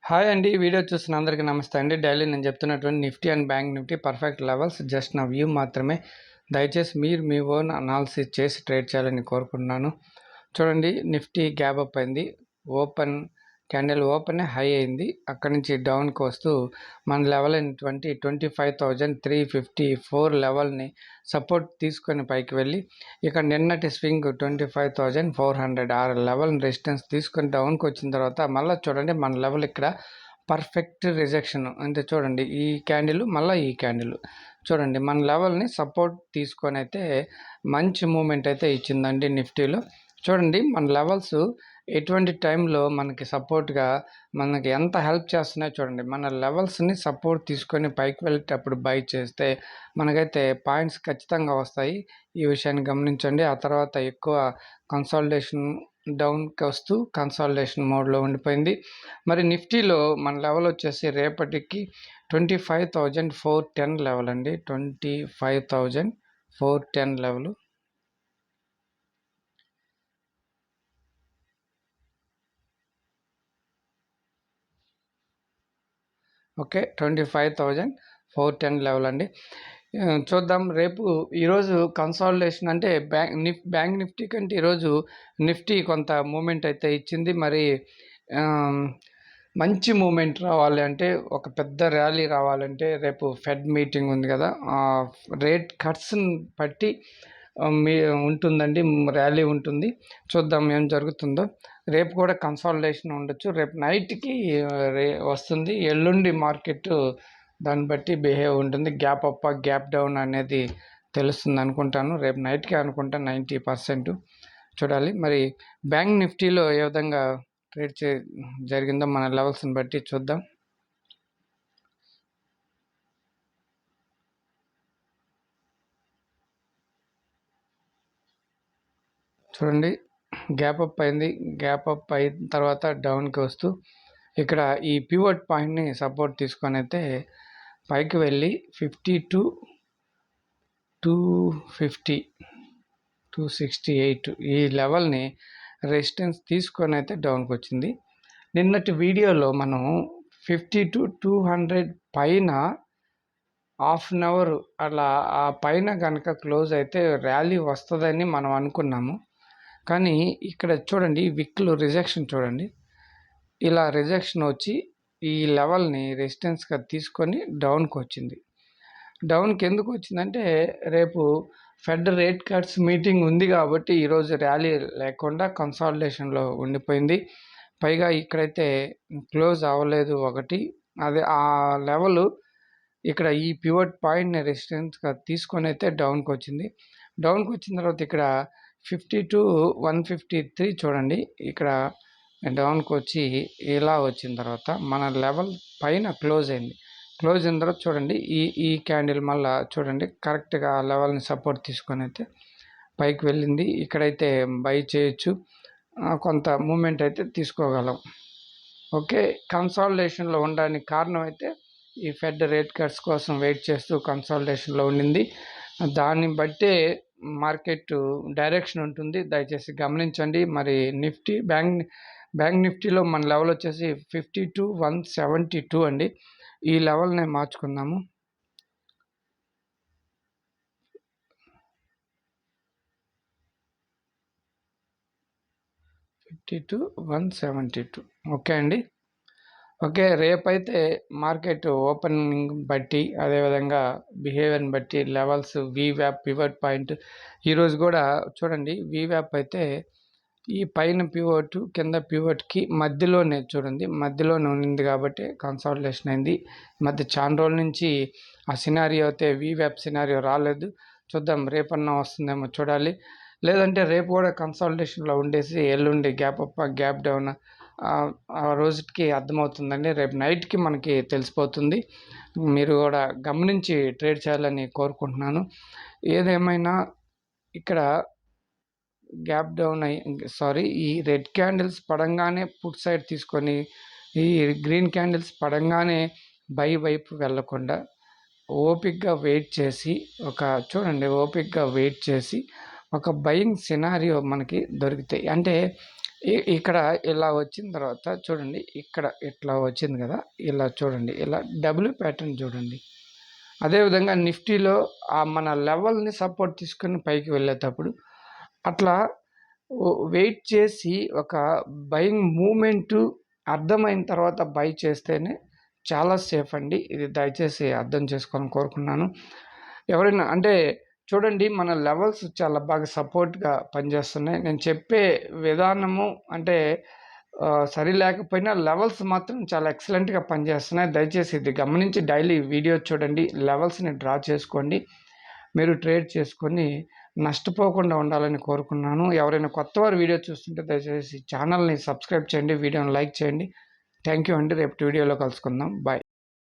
Hi అండి. Video చూస్తున్న అందరికీ నమస్తే అండి. డైలీ నేను చెప్తున్నటువంటి Nifty and bank Nifty perfect levels just నా వ్యూ మాత్రమే. దయచేసి మీరు మీ ఓన్ అనాలిసిస్ చేసి ట్రేడ్ చేయాలని కోరుకుంటున్నాను. చూడండి, నిఫ్టీ గ్యాప్ అప్ అయింది. క్యాండిల్ ఓపెన్ హై అయింది. అక్కడి నుంచి డౌన్కి వస్తూ మన లెవెల్ అయినటువంటి 25,354 లెవెల్ని సపోర్ట్ తీసుకొని పైకి వెళ్ళి ఇక నిన్నటి స్వింగ్ 25,400 ఆ లెవెల్ని రెసిస్టెన్స్ తీసుకొని డౌన్కి వచ్చిన తర్వాత మళ్ళీ చూడండి మన లెవెల్ ఇక్కడ పర్ఫెక్ట్ రిజెక్షన్. అంటే చూడండి, ఈ క్యాండిల్ మళ్ళీ ఈ క్యాండిల్ చూడండి మన లెవెల్ని సపోర్ట్ తీసుకొని అయితే మంచి మూమెంట్ అయితే ఇచ్చిందండి నిఫ్టీలో. చూడండి మన లెవెల్స్ ఎటువంటి టైంలో మనకి సపోర్ట్గా మనకి ఎంత హెల్ప్ చేస్తున్నాయో చూడండి. మన లెవెల్స్ని సపోర్ట్ తీసుకొని పైకి వెళ్ళేటప్పుడు బై చేస్తే మనకైతే పాయింట్స్ ఖచ్చితంగా వస్తాయి. ఈ విషయాన్ని గమనించండి. ఆ తర్వాత ఎక్కువ కన్సాలిడేషన్ డౌన్కి వస్తూ కన్సాలిడేషన్ మోడ్లో ఉండిపోయింది. మరి నిఫ్టీలో మన లెవెల్ వచ్చేసి రేపటికి 25,410 లెవెల్ అండి. 25,410 లెవెల్. ఓకే, 25,410 లెవెల్ అండి. చూద్దాం రేపు. ఈరోజు కన్సాలిడేషన్ అంటే బ్యాంక్ నిఫ్టీ కంటే ఈరోజు నిఫ్టీ కొంత మూమెంట్ అయితే ఇచ్చింది. మరి మంచి మూమెంట్ రావాలి అంటే, ఒక పెద్ద ర్యాలీ రావాలంటే రేపు ఫెడ్ మీటింగ్ ఉంది కదా, రేట్ కట్స్ని బట్టి ఉంటుందండి, ర్యాలీ ఉంటుంది. చూద్దాం ఏం జరుగుతుందో. రేపు కూడా కన్సాలిడేషన్ ఉండొచ్చు. రేపు నైట్కి వస్తుంది. ఎల్లుండి మార్కెట్ దాన్ని బట్టి బిహేవ్ ఉంటుంది. గ్యాప్ అప్ గ్యాప్ డౌన్ అనేది తెలుస్తుంది అనుకుంటాను. రేపు నైట్కి అనుకుంటా 90%. చూడాలి. మరి బ్యాంక్ నిఫ్టీలో ఏ విధంగా ట్రేడ్ జరిగిందో మన లెవెల్స్ని బట్టి చూద్దాం. చూడండి, గ్యాప్ అప్ అయింది. గ్యాప్ అప్ అయిన తర్వాత డౌన్కి వస్తూ ఇక్కడ ఈ పివట్ పాయింట్ని సపోర్ట్ తీసుకొని అయితే పైకి వెళ్ళి 52,250, 268 ఈ లెవెల్ని రెసిస్టెన్స్ తీసుకొని అయితే డౌన్కి వచ్చింది. నిన్నటి వీడియోలో మనం 52,200 పైన హాఫ్ అన్ అవర్ అలా ఆ పైన కనుక క్లోజ్ అయితే ర్యాలీ వస్తుందని మనం అనుకున్నాము. కానీ ఇక్కడ చూడండి, విక్లో రిజెక్షన్ చూడండి, ఇలా రిజెక్షన్ వచ్చి ఈ లెవెల్ని రెసిస్టెన్స్గా తీసుకొని డౌన్కి వచ్చింది. డౌన్కి ఎందుకు వచ్చిందంటే రేపు ఫెడ్ రేట్ కట్స్ మీటింగ్ ఉంది కాబట్టి ఈరోజు ర్యాలీ లేకుండా కన్సాలిడేషన్లో ఉండిపోయింది. పైగా ఇక్కడైతే క్లోజ్ అవ్వలేదు ఒకటి. అదే ఆ లెవెల్ ఇక్కడ ఈ పివట్ పాయింట్ని రెసిస్టెన్స్గా తీసుకొని అయితే డౌన్కి వచ్చింది. డౌన్కి వచ్చిన తర్వాత ఇక్కడ 52,153 చూడండి, ఇక్కడ డౌన్కి వచ్చి ఇలా వచ్చిన తర్వాత మన లెవెల్ పైన క్లోజ్ అయింది. క్లోజ్ అయిన తర్వాత చూడండి, ఈ క్యాండిల్ మళ్ళీ చూడండి కరెక్ట్గా ఆ లెవెల్ని సపోర్ట్ తీసుకొని అయితే పైకి వెళ్ళింది. ఇక్కడైతే బై చేయొచ్చు, కొంత మూమెంట్ అయితే తీసుకోగలం. ఓకే, కన్సాలిడేషన్లో ఉండడానికి కారణం అయితే ఈ ఫెడ్ రేట్ కట్స్ కోసం వెయిట్ చేస్తూ కన్సాలిడేషన్లో ఉండింది. దాన్ని బట్టే మార్కెట్ డైరెక్షన్ ఉంటుంది. దయచేసి గమనించండి. మరి నిఫ్టీ బ్యాంక్ నిఫ్టీలో మన లెవెల్ వచ్చేసి 52,172 అండి. ఈ లెవెల్ని మార్చుకుందాము. 52,172. ఓకే అండి. ఓకే, రేపైతే మార్కెట్ ఓపెనింగ్ బట్టి అదేవిధంగా బిహేవియర్ని బట్టి లెవెల్స్ వీవ్యాప్ పివట్ పాయింట్ ఈరోజు కూడా చూడండి. వీవ్యాప్ అయితే ఈ పైన పివట్ కింద పివట్కి మధ్యలోనే చూడండి, మధ్యలోనే ఉంది కాబట్టి కన్సాలిడేషన్ అయింది. మధ్య చాలా రోజుల నుంచి ఆ సినారియో అయితే వీవ్యాప్ సినారియో రాలేదు. చూద్దాం రేపన్నా వస్తుందేమో చూడాలి. లేదంటే రేపు కూడా కన్సాలిడేషన్లో ఉండేసి ఎల్లుండి గ్యాప్ అప్ గ్యాప్ డౌన్ ఆ రోజుకి అర్థమవుతుందండి. రేపు నైట్కి మనకి తెలిసిపోతుంది. మీరు కూడా గమనించి ట్రేడ్ చేయాలని కోరుకుంటున్నాను. ఏదేమైనా ఇక్కడ గ్యాప్ డౌన్ ఈ రెడ్ క్యాండిల్స్ పడంగానే పుట్ సైడ్ తీసుకొని ఈ గ్రీన్ క్యాండిల్స్ పడంగానే బై వైపు వెళ్ళకుండా ఓపిక్గా వెయిట్ చేసి ఓపిక్గా వెయిట్ చేసి ఒక బయింగ్ సినారియో మనకి దొరుకుతాయి. అంటే ఇక్కడ ఇలా వచ్చిన తర్వాత చూడండి, ఇక్కడ ఇట్లా వచ్చింది కదా, ఇలా చూడండి, ఇలా డబ్ల్యూ ప్యాటర్న్ చూడండి. అదేవిధంగా నిఫ్టీలో మన లెవెల్ని సపోర్ట్ తీసుకొని పైకి వెళ్ళేటప్పుడు అట్లా వెయిట్ చేసి ఒక బయింగ్ మూమెంటు అర్థమైన తర్వాత బై చేస్తేనే చాలా సేఫ్ అండి. ఇది దయచేసి అర్థం చేసుకోవాలని కోరుకున్నాను. ఎవరైనా అంటే చూడండి, మన లెవెల్స్ చాలా బాగా సపోర్ట్గా పనిచేస్తున్నాయి. నేను చెప్పే విధానము అంటే సరి లేకపోయినా లెవెల్స్ మాత్రం చాలా ఎక్సలెంట్గా పనిచేస్తున్నాయి. దయచేసి ఇది గమనించి డైలీ వీడియో చూడండి, లెవెల్స్ని డ్రా చేసుకోండి, మీరు ట్రేడ్ చేసుకొని నష్టపోకుండా ఉండాలని కోరుకున్నాను. ఎవరైనా కొత్త వారు వీడియో చూస్తుంటే దయచేసి ఛానల్ని సబ్స్క్రైబ్ చేయండి, వీడియోని లైక్ చేయండి. థ్యాంక్ యూ అండి. రేపు వీడియోలో కలుసుకుందాం. బాయ్.